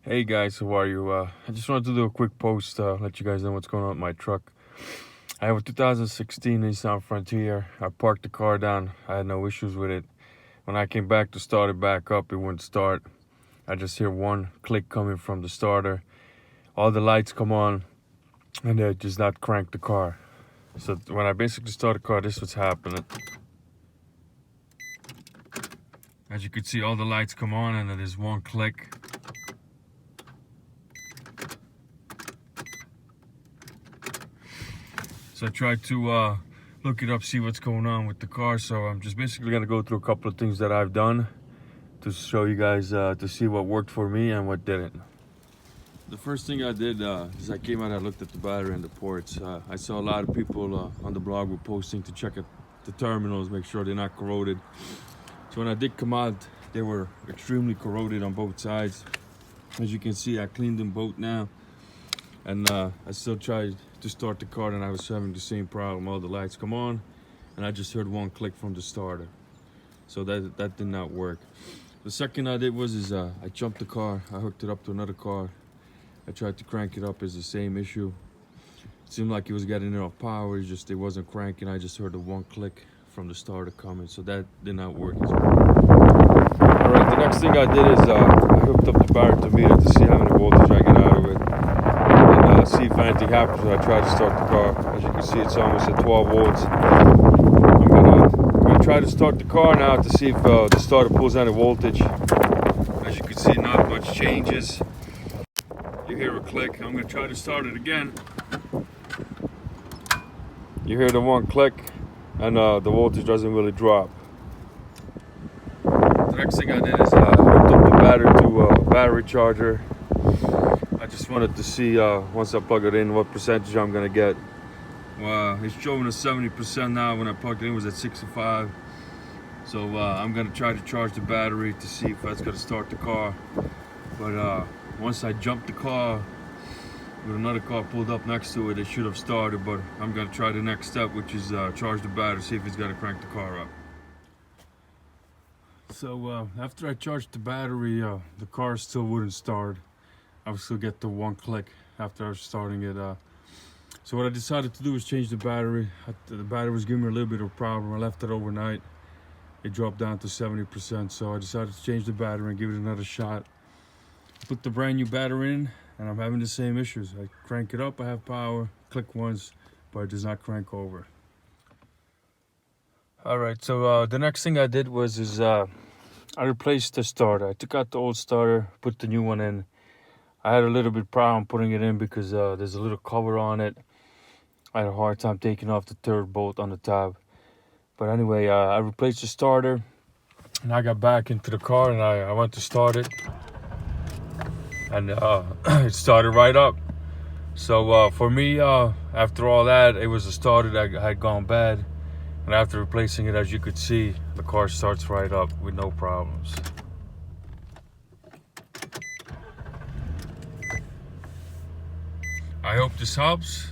Hey guys, how are you? I just wanted to do a quick post, let you guys know what's going on with my truck. I have a 2016 Nissan Frontier. I parked the car down. I had no issues with it. When I came back to start it back up, it wouldn't start. I just hear one click coming from the starter. All the lights come on, and it does not crank the car. So when I basically start the car, this is what's happening. As you can see, all the lights come on, and then there's one click. So I tried to look it up, see what's going on with the car. So I'm just basically gonna go through a couple of things that I've done to show you guys to see what worked for me and what didn't. The first thing I did is I came out and I looked at the battery and the ports. I saw a lot of people on the blog were posting to check at the terminals, make sure they're not corroded. So when I did come out, they were extremely corroded on both sides. As you can see, I cleaned them both now. And I still tried to start the car and I was having the same problem. All the lights come on and I just heard one click from the starter. So that did not work. The second I did was I jumped the car. I hooked it up to another car. I tried to crank it up, it's the same issue. It seemed like it was getting enough power, it wasn't cranking. I just heard the one click from the starter coming, so that did not work as well. Alright, the next thing I did is I hooked up the barometer to see how many voltage I get out of it. And see if anything happens when I try to start the car. As you can see, it's almost at 12 volts. I'm gonna try to start the car now to see if the starter pulls any voltage. As you can see, not much changes. You hear a click. I'm gonna try to start it again. You hear the one click and the voltage doesn't really drop. The next thing I did is I hooked up the battery to a battery charger. I just wanted to see once I plug it in what percentage I'm gonna get. Well, it's showing us 70% now. When I plugged it in, it was at 65. So I'm gonna try to charge the battery to see if that's gonna start the car. But once I jumped the car with another car pulled up next to it, it should have started. But I'm gonna try the next step, which is charge the battery, see if it's gonna crank the car up. So after I charged the battery, the car still wouldn't start. I would still get the one click after I was starting it. So what I decided to do was change the battery. The battery was giving me a little bit of a problem. I left it overnight. It dropped down to 70%. So I decided to change the battery and give it another shot. Put the brand new battery in and I'm having the same issues. I crank it up, I have power, click once, but it does not crank over. All right, so the next thing I did was I replaced the starter. I took out the old starter, put the new one in. I had a little bit problem putting it in because there's a little cover on it. I had a hard time taking off the third bolt on the tab. But anyway, I replaced the starter and I got back into the car and I went to start it. And it started right up. So for me, after all that, it was a starter that had gone bad. And after replacing it, as you could see, the car starts right up with no problems. I hope this helps.